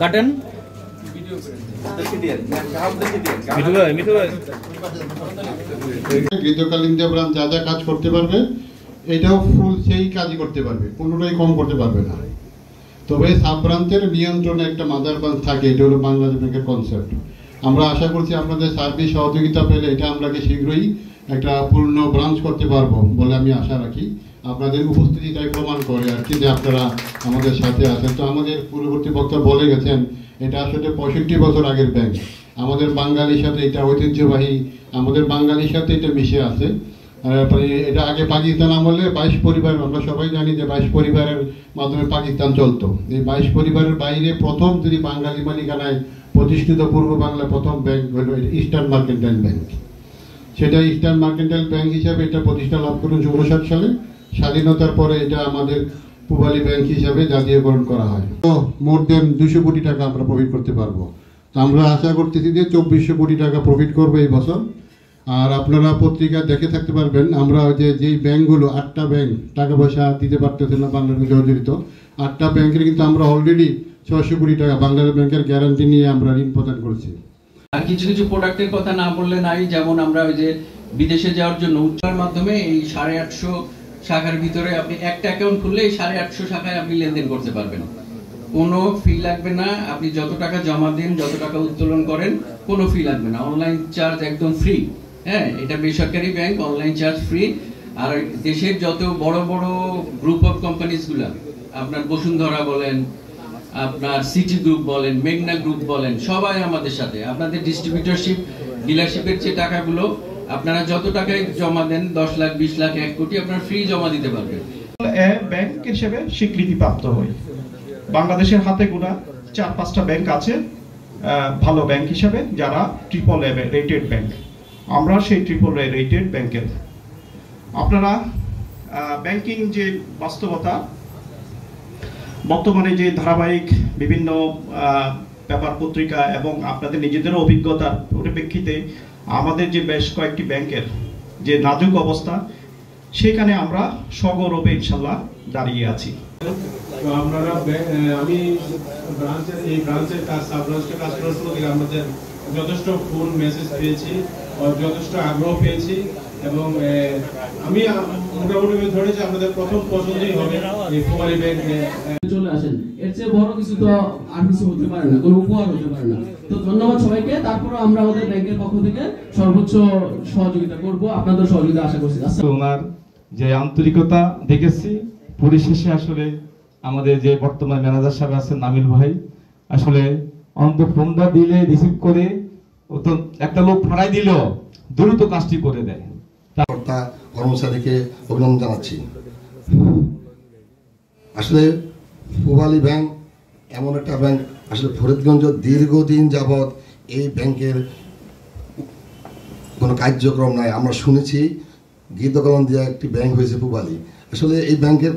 কাটেন গ্রীষ্মকাল India branch যা যা কাজ করতে পারবে এটাও ফুল সেই কাজই করতে পারবে, কোনোটাই কম করতে পারবে না। তবে সাব ব্রাঞ্চের নিয়ন্ত্রণে একটা মাদার ব্রাঞ্চ থাকে, এটা হলো বাংলাদেশ ব্যাংকের কনসেপ্ট। আমরা আশা করছি আপনাদের সার্ভিস সহযোগিতা পেলে এটা আমরা শীঘ্রই একটা পূর্ণ ব্রাঞ্চ করতে পারবো বলে আমি আশা রাখি। আপনাদের উপস্থিতি তাই প্রমাণ করে আর কি যে আপনারা আমাদের সাথে আছেন। তো আমাদের পূর্ববর্তী বক্তা বলে গেছেন এটা আসলে 65 বছর আগের ব্যাংক। আমাদের বাঙালির সাথে এটা ঐতিহ্যবাহী, আমাদের বাঙালির সাথে এটা মিশে আছে। এটা আগে পাকিস্তান আমলে 22 পরিবার, আমরা সবাই জানি যে 22 পরিবারের মাধ্যমে পাকিস্তান চলতো। এই 22 পরিবারের বাইরে প্রথম যদি বাঙালি মালিকানায় প্রতিষ্ঠিত পূর্ব বাংলার প্রথম ব্যাংক হলো ইস্টার্ন মার্কেন্টাইল ব্যাংক। সেটা ইস্টার্ন মার্কেন্টাইল ব্যাংক হিসাবে এটা প্রতিষ্ঠা লাভ করে 64 সালে। স্বাধীনতার পরে এটা আমাদের পূবালী ব্যাংক হিসাবে জাতীয়করণ করা হয়। তো মোর দেন 200 কোটি টাকা আমরা প্রফিট করতে পারবো। তো আমরা আশা করতেছি যে 2400 কোটি টাকা প্রফিট করবো এই বছর। আর আপনারা পত্রিকা দেখে থাকতে পারবেন আমরা যেই ব্যাংকগুলো 8টা ব্যাংক টাকা পয়সা দিতে পারতেছে না বাংলাদেশ জর্জরিত, 8টা ব্যাংকের কিন্তু আমরা অলরেডি 600 কোটি টাকা বাংলাদেশ ব্যাংকের গ্যারান্টি নিয়ে আমরা ঋণ প্রদান করছি। আর কিছু কিছু প্রোডাক্টের কথা না বললে নাই, যেমন আমরা ওই যে বিদেশে যাওয়ার জন্য উচ্চার মাধ্যমে এই 850 শাখার ভিতরে আপনি একটা অ্যাকাউন্ট খুললে এই 850 শাখায় আপনি লেনদেন করতে পারবেন। কোনো ফি লাগবে না, আপনি যত টাকা জমা দেন, যত টাকা উত্তোলন করেন, কোনো ফি লাগবে না। অনলাইন চার্জ একদম ফ্রি। হ্যাঁ, এটা বেসরকারি ব্যাংক, অনলাইন চার্জ ফ্রি। আর দেশের যত বড় বড় গ্রুপ অফ কোম্পানিজ গুলা, আপনার বসুন্ধরা বলেন, আপনার সিটি গ্রুপ বলেন, মেঘনা গ্রুপ বলেন, সবাই আমাদের সাথে। আপনাদের ডিস্ট্রিবিউটরশিপ ডিলারশিপের যে টাকাগুলো আপনারা যত টাকায় জমা দেন, 10 লাখ 20 লাখ 1 কোটি, আপনারা ফ্রি জমা দিতে পারবেন। ব্যাংক হিসেবে স্বীকৃতি প্রাপ্ত হই। বাংলাদেশের হাতে গোনা 4-5টা ব্যাংক আছে ভালো ব্যাংক হিসেবে, যারা AAA রেটেড ব্যাংক। আমরা সেই AAA রেটেড ব্যাংকের। আপনারা ব্যাংকিং যে বাস্তবতা, বর্তমানে যে ধারাবাহিক বিভিন্ন পেপার পত্রিকা এবং আপনাদের নিজেদেরও অভিজ্ঞতার পরিপ্রেক্ষিতে আমাদের যে বেশ কয়েকটি ব্যাংকের যে নাজুক অবস্থা, সেখানে আমরা সগৌরবে ইনশাল্লাহ দাঁড়িয়ে আছি। তো আপনারা আমি এই ব্রাঞ্চের কাজ, সাব ব্রাঞ্চের কাজ করার শুরু থেকে আমাদের যথেষ্ট ফোন মেসেজ পেয়েছি, যথেষ্ট আগ্রহ পেয়েছি এবং আমি মোটামুটি ধরেছি আপনাদের প্রথম পছন্দই হবে এই পূবালী ব্যাংক। চলে আসেন, এর চেয়ে বড় কিছু তো আর কিছু হতে পারে না, কোনো উপহার হতে পারে না। তো ধন্যবাদ সবাইকে। তারপরে আমরা আমাদের ব্যাংকের পক্ষ থেকে সর্বোচ্চ সহযোগিতা করব, আপনাদের সহযোগিতা আশা করছি। ওনার যে আন্তরিকতা দেখেছি, পরিশেষে আসলে আমাদের যে বর্তমান ম্যানেজার সাহেব আছেন নামিল ভাই, আসলে অন্তত ফোনটা দিলে রিসিভ করে ও তো একটা লোক ফাড়াই দিল, দ্রুত কাজটি করে দেয়। কর্মচারীকে অভিনন্দন জানাচ্ছি। আসলে পূবালী ব্যাংক এমন একটা ব্যাংক, আসলে ফরিদগঞ্জ দীর্ঘদিন যাবৎ এই ব্যাংকের কোনো কার্যক্রম নাই। আমরা শুনেছি গীতকলম দিয়ে একটি ব্যাংক হয়েছে পূবালী। আসলে এই ব্যাংকের